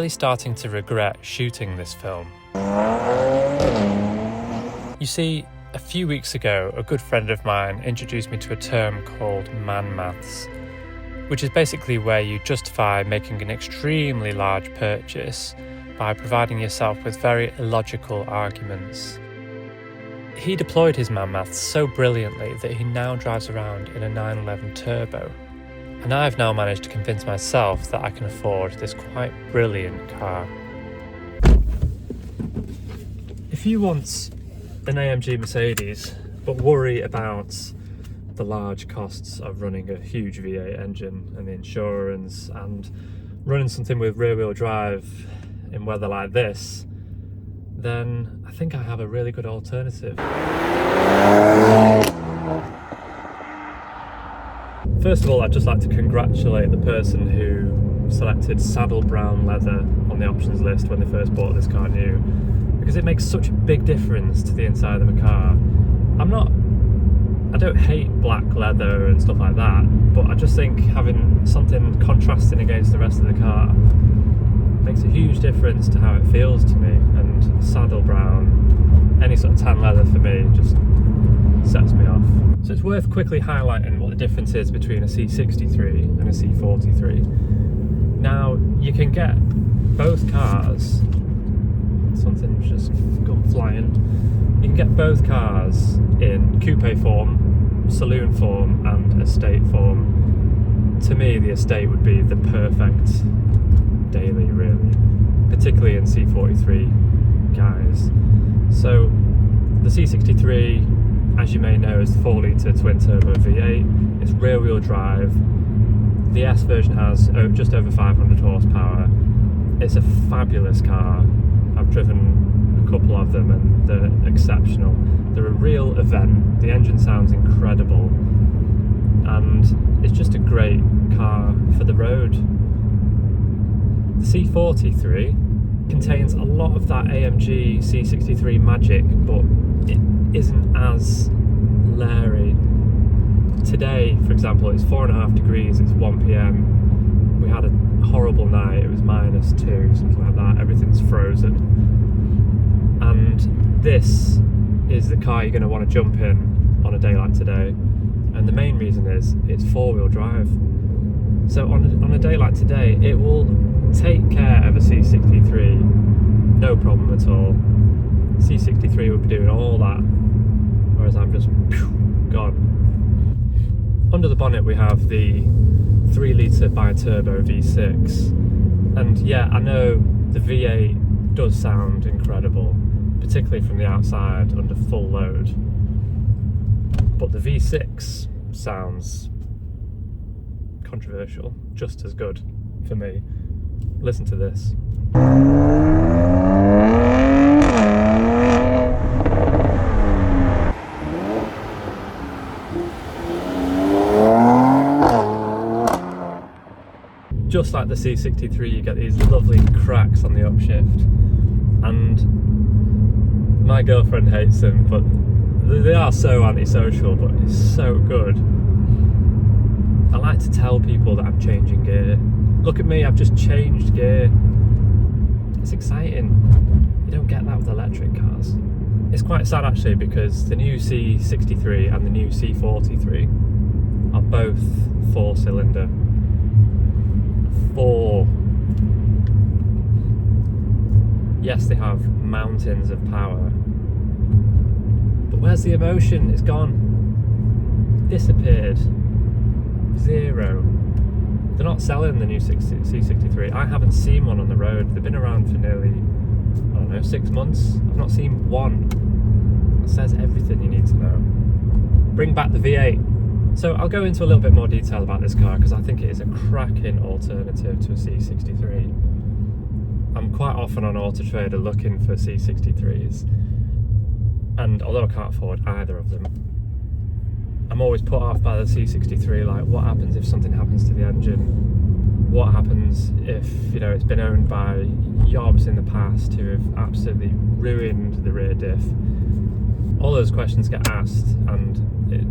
really starting to regret shooting this film. You see, a few weeks ago, a good friend of mine introduced me to a term called man maths, which is basically where you justify making an extremely large purchase by providing yourself with very illogical arguments. He deployed his man maths so brilliantly that he now drives around in a 911 Turbo, and I've now managed to convince myself that I can afford this quite brilliant car. If you want an AMG Mercedes but worry about the large costs of running a huge V8 engine and the insurance and running something with rear-wheel drive in weather like this, then I think I have a really good alternative. First of all, I'd just like to congratulate the person who selected saddle brown leather on the options list when they first bought this car new, because it makes such a big difference to the inside of a car. I don't hate black leather and stuff like that, but I just think having something contrasting against the rest of the car makes a huge difference to how it feels to me, and saddle brown, any sort of tan leather for me just sets me off. So it's worth quickly highlighting what the difference is between a C63 and a C43. Now, you can get both cars, something's just gone flying, you can get both cars in coupe form, saloon form and estate form. To me, the estate would be the perfect daily, really, particularly in C43 guys. So the C63, as you may know, is 4-litre twin-turbo V8. It's rear-wheel drive. The S version has just over 500 horsepower. It's a fabulous car. I've driven a couple of them and they're exceptional. They're a real event. The engine sounds incredible, and it's just a great car for the road. The C43 contains a lot of that AMG C63 magic, but it isn't as leery. Today, for example, it's 4.5 degrees, it's 1 PM. We had a horrible night, it was -2, something like that, everything's frozen. And this is the car you're going to want to jump in on a day like today. And the main reason is it's 4-wheel drive. So on a day like today, it will take care of a C63, no problem at all. C63 will be doing all that, whereas I'm just gone. Under the bonnet we have the 3-litre biturbo V6, and yeah, I know the V8 does sound incredible, particularly from the outside under full load, but the V6 sounds controversial, just as good for me. Listen to this. Just like the C63, you get these lovely cracks on the upshift, and my girlfriend hates them, but they are so antisocial, but it's so good. I like to tell people that I'm changing gear. Look at me, I've just changed gear. It's exciting. You don't get that with electric cars. It's quite sad actually, because the new C63 and the new C43 are both 4-cylinder. 4. Yes, they have mountains of power, but where's the emotion? It's gone. Disappeared. Zero. They're not selling the new C63. I haven't seen one on the road. They've been around for nearly, I don't know, 6 months. I've not seen one. That says everything you need to know. Bring back the V8. So I'll go into a little bit more detail about this car because I think it is a cracking alternative to a C63. I'm quite often on Auto Trader looking for C63s, and although I can't afford either of them, I'm always put off by the C63. Like, what happens if something happens to the engine? What happens if, you know, it's been owned by yobs in the past who have absolutely ruined the rear diff? All those questions get asked, and it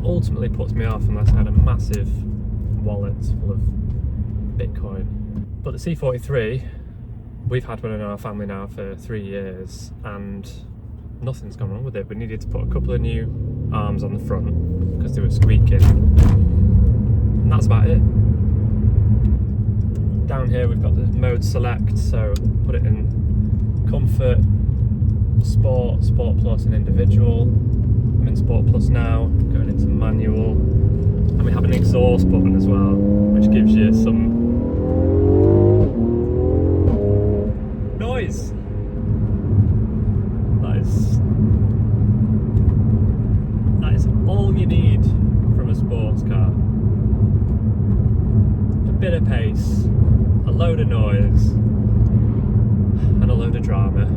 ultimately puts me off unless I had a massive wallet full of Bitcoin. But the C43 We've had one in our family now for 3 years and nothing's gone wrong with it. We needed to put a couple of new arms on the front because they were squeaking, and that's about it. Down here we've got the mode select, so put it in comfort, sport, sport plus and individual. I'm in sport plus now, going into manual, and we have an exhaust button as well, which gives you some noise. That is all you need from a sports car. A bit of pace, a load of noise, and a load of drama.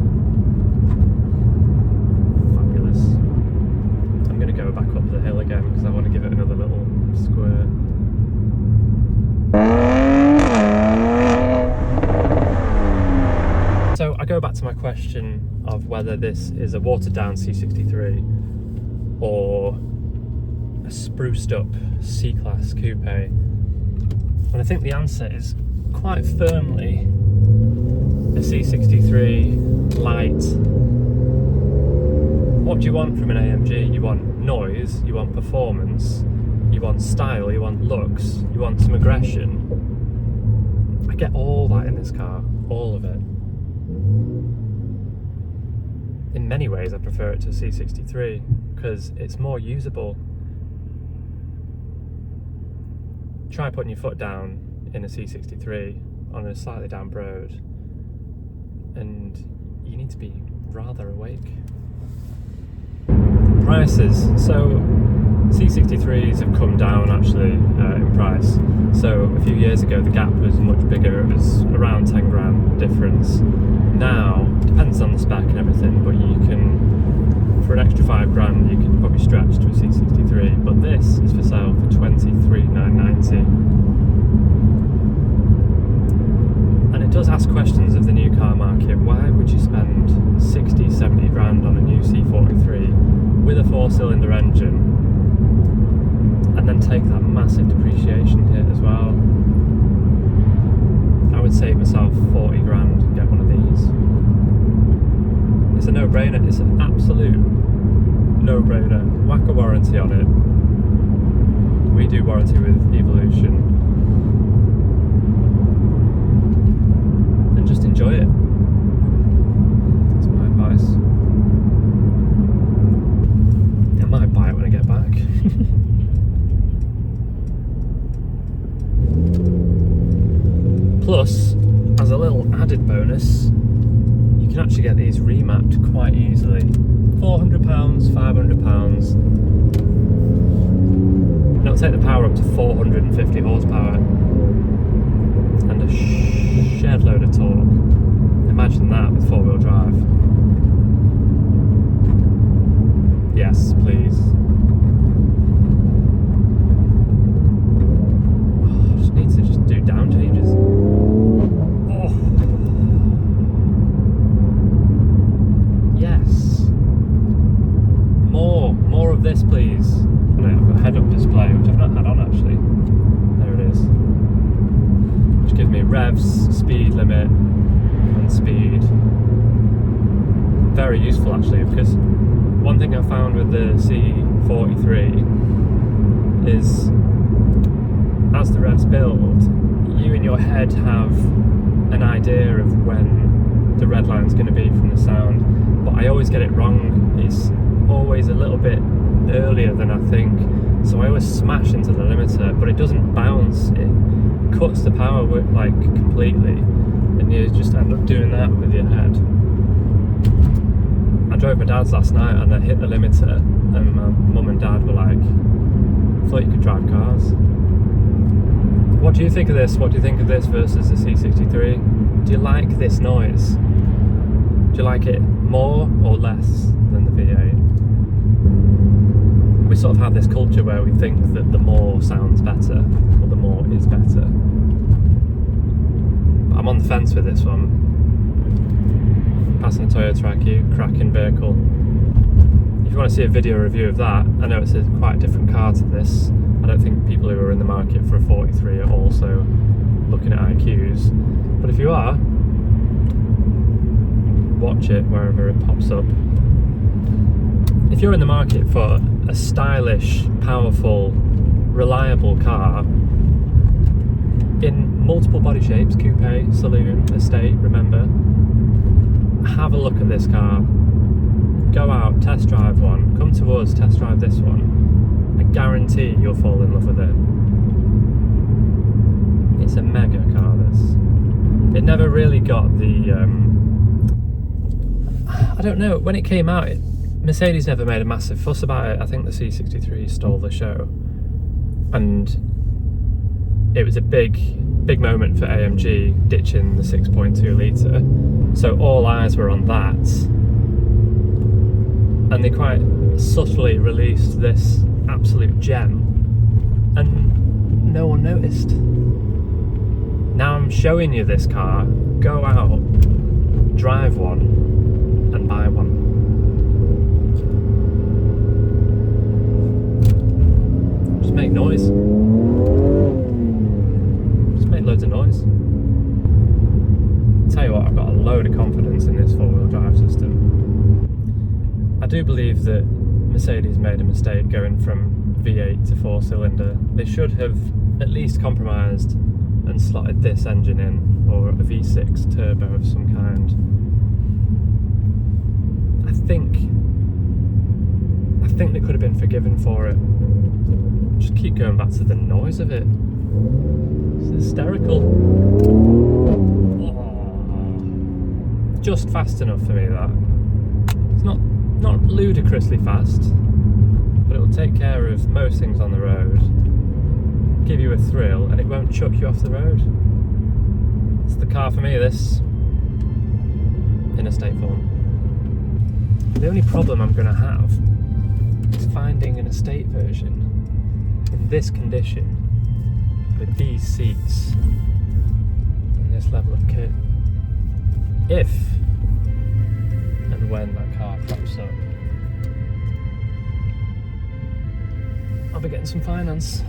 Fabulous. I'm going to go back up the hill again because I want to give it another little squirt. So I go back to my question of whether this is a watered down C63 or a spruced up C-Class coupe. And I think the answer is quite firmly a C63 light. What do you want from an AMG? You want noise, you want performance, you want style, you want looks, you want some aggression. I get all that in this car, all of it. In many ways I prefer it to a C63 because it's more usable. Try putting your foot down in a C63 on a slightly damp road and you need to be rather awake. Prices. So C63s have come down actually in price. So a few years ago the gap was much bigger, it was around 10 grand difference. Now, depends on the spec and everything, but you can, for an extra 5 grand, you can probably stretch to a C63, but this is for sale for $23,990. And it does ask questions of the new car market. Why would you spend 60, 70 grand on a new C43 with a 4-cylinder engine and then take that massive depreciation hit as well? I would save myself 40 grand and get one of these. It's a no-brainer, it's an absolute no-brainer. Whack a warranty on it. We do warranty with Evolution. And just enjoy it. That's my advice. I might buy it when I get back. Plus, as a little added bonus, you can actually get these remapped quite easily. £400, £500. And it'll take the power up to 450 horsepower and a shed load of torque. Imagine that with 4-wheel drive. Yes, please. Oh, I just need to just do down changes. Oh. Yes. More of this, please. And I've got a head-up display, which I've not had on actually. There it is. Which gives me revs, speed limit, and speed. Very useful actually, because one thing I found with the C43 is, as the revs build, you in your head have an idea of when the red line's going to be from the sound, but I always get it wrong. It's always a little bit earlier than I think, so I always smash into the limiter, but it doesn't bounce, it cuts the power like completely, and you just end up doing that with your head. I drove my dad's last night and I hit the limiter and my mum and dad were like, I thought you could drive cars. What do you think of this? What do you think of this versus the C63? Do you like this noise? Do you like it more or less than the V8? We sort of have this culture where we think that the more sounds better, or the more is better. But I'm on the fence with this one. Passing a Toyota IQ, cracking vehicle. If you want to see a video review of that, I know it's quite a different car to this. I don't think people who are in the market for a 43 are also looking at IQs. But if you are, watch it wherever it pops up. If you're in the market for a stylish, powerful, reliable car in multiple body shapes, coupe, saloon, estate, remember, have a look at this car. Go out, test drive one, come to us, test drive this one. I guarantee you'll fall in love with it. It's a mega car, this. It never really got the, I don't know, when it came out, Mercedes never made a massive fuss about it. I think the C63 stole the show. And it was a big moment for AMG ditching the 6.2 litre. So all eyes were on that. And they quite subtly released this absolute gem. And no one noticed. Now I'm showing you this car. Go out, drive one, and buy one. Just make noise. Just make loads of noise. Tell you what, I've got a load of confidence in this four-wheel drive system. I do believe that Mercedes made a mistake going from V8 to 4-cylinder. They should have at least compromised and slotted this engine in, or a V6 turbo of some kind. I think they could have been forgiven for it. Just keep going back to the noise of it. It's hysterical. Oh, just fast enough for me, that. It's not ludicrously fast, but it will take care of most things on the road, give you a thrill, and it won't chuck you off the road. It's the car for me, this, in estate form. The only problem I'm going to have is finding an estate version in this condition with these seats and this level of kit, if and when that car crops up. I'll be getting some finance.